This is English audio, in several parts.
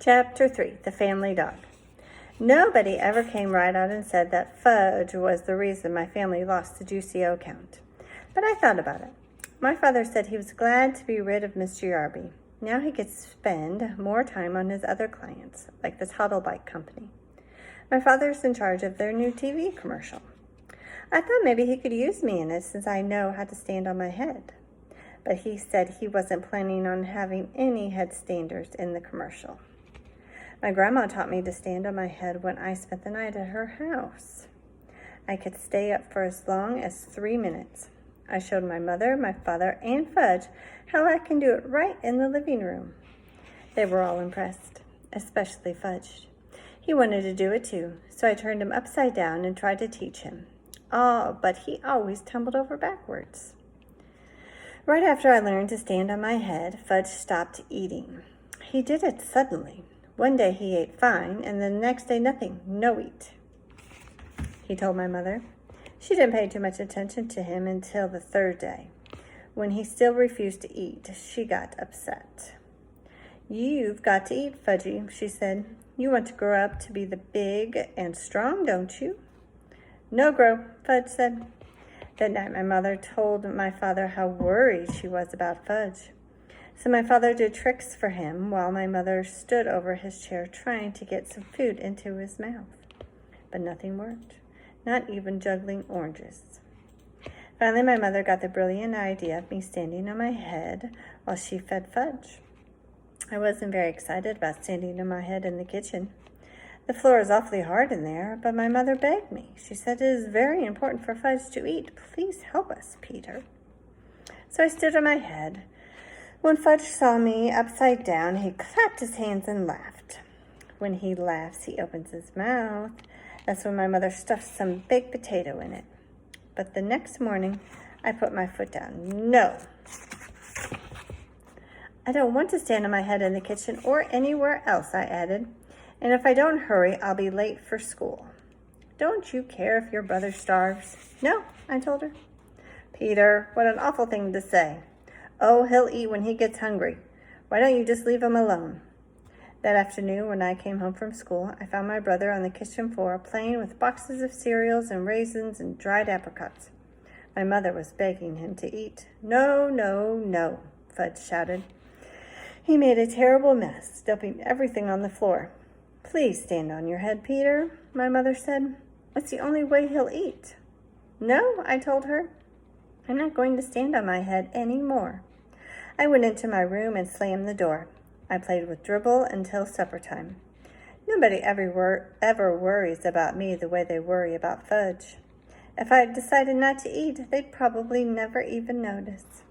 Chapter 3, The Family Dog. Nobody ever came right out and said that Fudge was the reason my family lost the Juicy O count. But I thought about it. My father said he was glad to be rid of Mr. Yarby. Now he could spend more time on his other clients, like the Toddle Bike Company. My father's in charge of their new TV commercial. I thought maybe he could use me in it since I know how to stand on my head. But he said he wasn't planning on having any headstanders in the commercial. My grandma taught me to stand on my head when I spent the night at her house. I could stay up for as long as 3 minutes. I showed my mother, my father, and Fudge how I can do it right in the living room. They were all impressed, especially Fudge. He wanted to do it too, so I turned him upside down and tried to teach him. Oh, but he always tumbled over backwards. Right after I learned to stand on my head, Fudge stopped eating. He did it suddenly. One day he ate fine, and then the next day nothing, no eat. He told my mother. She didn't pay too much attention to him until the third day. When he still refused to eat, she got upset. "You've got to eat, Fudgy," she said. "You want to grow up to be the big and strong, don't you?" "No, Grow," Fudge said. That night my mother told my father how worried she was about Fudge. So my father did tricks for him while my mother stood over his chair trying to get some food into his mouth. But nothing worked, not even juggling oranges. Finally, my mother got the brilliant idea of me standing on my head while she fed Fudge. I wasn't very excited about standing on my head in the kitchen. The floor is awfully hard in there, but my mother begged me. She said, "It is very important for Fudge to eat. Please help us, Peter." So I stood on my head. When Fudge saw me upside down, he clapped his hands and laughed. When he laughs, he opens his mouth. That's when my mother stuffed some baked potato in it. But the next morning, I put my foot down. No. "I don't want to stand on my head in the kitchen or anywhere else," I added. "And if I don't hurry, I'll be late for school." "Don't you care if your brother starves?" "No," I told her. "Peter, what an awful thing to say." "Oh, he'll eat when he gets hungry. Why don't you just leave him alone?" That afternoon, when I came home from school, I found my brother on the kitchen floor playing with boxes of cereals and raisins and dried apricots. My mother was begging him to eat. "No, no, no," Fudge shouted. He made a terrible mess, dumping everything on the floor. "Please stand on your head, Peter," my mother said. "It's the only way he'll eat." "No," I told her. "I'm not going to stand on my head any more." I went into my room and slammed the door. I played with Dribble until supper time. Nobody ever worries about me the way they worry about Fudge. If I had decided not to eat, they'd probably never even notice.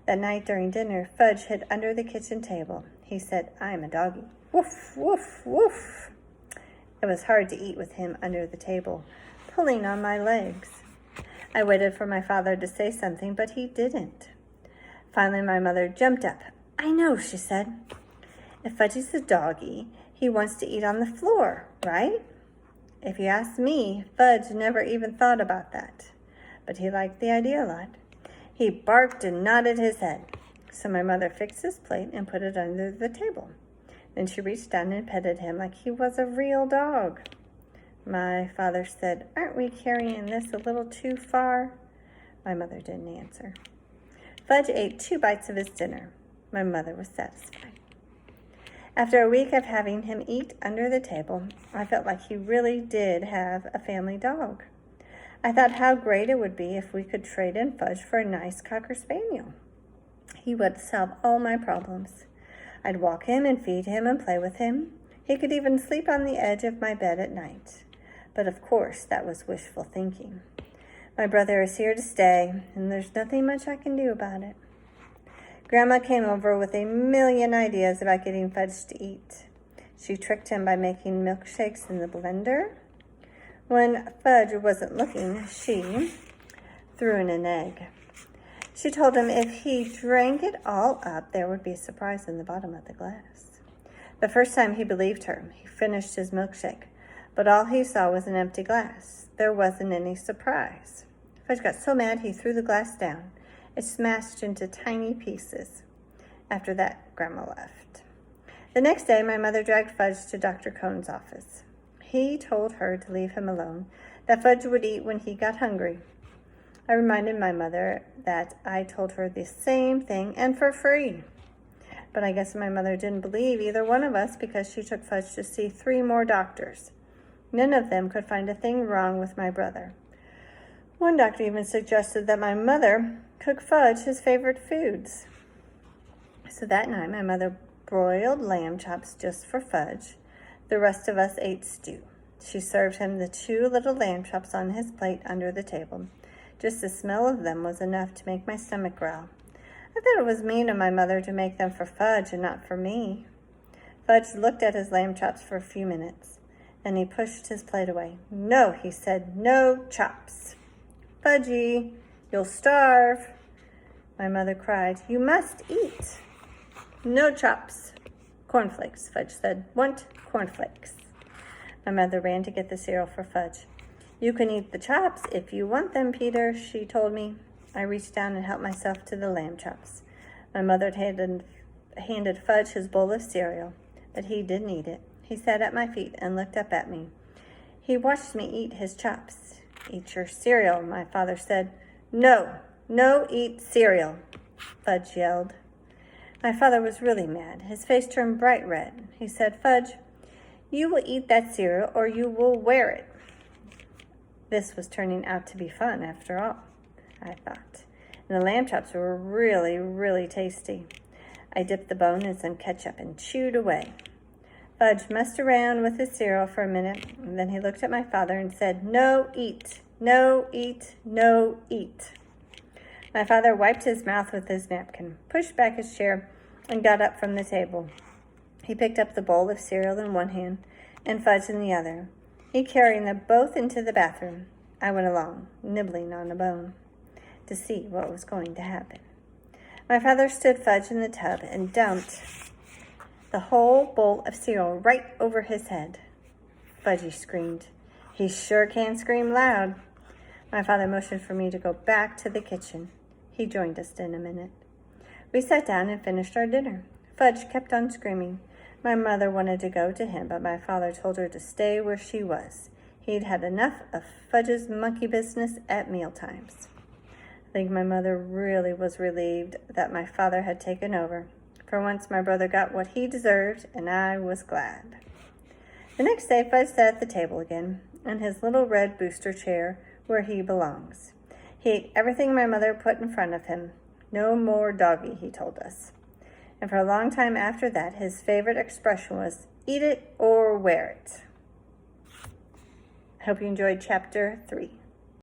That night during dinner, Fudge hid under the kitchen table. He said, "I'm a doggy." Woof, woof, woof. It was hard to eat with him under the table, pulling on my legs. I waited for my father to say something, but he didn't. Finally, my mother jumped up. "I know," she said. "If Fudgy's a doggy, he wants to eat on the floor, right?" If you ask me, Fudge never even thought about that. But he liked the idea a lot. He barked and nodded his head. So my mother fixed his plate and put it under the table. Then she reached down and petted him like he was a real dog. My father said, "Aren't we carrying this a little too far?" My mother didn't answer. Fudge ate 2 bites of his dinner. My mother was satisfied. After a week of having him eat under the table, I felt like he really did have a family dog. I thought how great it would be if we could trade in Fudge for a nice Cocker Spaniel. He would solve all my problems. I'd walk him and feed him and play with him. He could even sleep on the edge of my bed at night. But of course, that was wishful thinking. My brother is here to stay, and there's nothing much I can do about it. Grandma came over with a million ideas about getting Fudge to eat. She tricked him by making milkshakes in the blender. When Fudge wasn't looking, she threw in an egg. She told him if he drank it all up, there would be a surprise in the bottom of the glass. The first time he believed her, he finished his milkshake, but all he saw was an empty glass. There wasn't any surprise. Fudge got so mad he threw the glass down. It smashed into tiny pieces. After that, Grandma left. The next day, my mother dragged Fudge to Dr. Cohn's office. He told her to leave him alone, that Fudge would eat when he got hungry. I reminded my mother that I told her the same thing and for free. But I guess my mother didn't believe either one of us because she took Fudge to see 3 more doctors. None of them could find a thing wrong with my brother. One doctor even suggested that my mother cook Fudge his favorite foods. So that night, my mother broiled lamb chops just for Fudge. The rest of us ate stew. She served him the 2 little lamb chops on his plate under the table. Just the smell of them was enough to make my stomach growl. I thought it was mean of my mother to make them for Fudge and not for me. Fudge looked at his lamb chops for a few minutes. Then he pushed his plate away. "No," he said, "no chops." "Fudgy, you'll starve." My mother cried, "You must eat." "No chops." "Cornflakes," Fudge said. "Want cornflakes." My mother ran to get the cereal for Fudge. "You can eat the chops if you want them, Peter," she told me. I reached down and helped myself to the lamb chops. My mother handed Fudge his bowl of cereal, but he didn't eat it. He sat at my feet and looked up at me. He watched me eat his chops. "Eat your cereal," my father said. "No, no, eat cereal," Fudge yelled. My father was really mad. His face turned bright red. He said, "Fudge, you will eat that cereal or you will wear it." This was turning out to be fun after all, I thought. And the lamb chops were really, really tasty. I dipped the bone in some ketchup and chewed away. Fudge messed around with his cereal for a minute, and then he looked at my father and said, "No, eat. No, eat. No, eat." My father wiped his mouth with his napkin, pushed back his chair, and got up from the table. He picked up the bowl of cereal in one hand and Fudge in the other. He carried them both into the bathroom. I went along, nibbling on a bone, to see what was going to happen. My father stood Fudge in the tub and dumped the whole bowl of cereal right over his head. Fudgy screamed. He sure can scream loud. My father motioned for me to go back to the kitchen. He joined us in a minute. We sat down and finished our dinner. Fudge kept on screaming. My mother wanted to go to him, but my father told her to stay where she was. He'd had enough of Fudge's monkey business at mealtimes. I think my mother really was relieved that my father had taken over. For once, my brother got what he deserved, and I was glad. The next day, Fudge sat at the table again, in his little red booster chair where he belongs. He ate everything my mother put in front of him. No more doggy, he told us. And for a long time after that, his favorite expression was, "Eat it or wear it." I hope you enjoyed Chapter 3.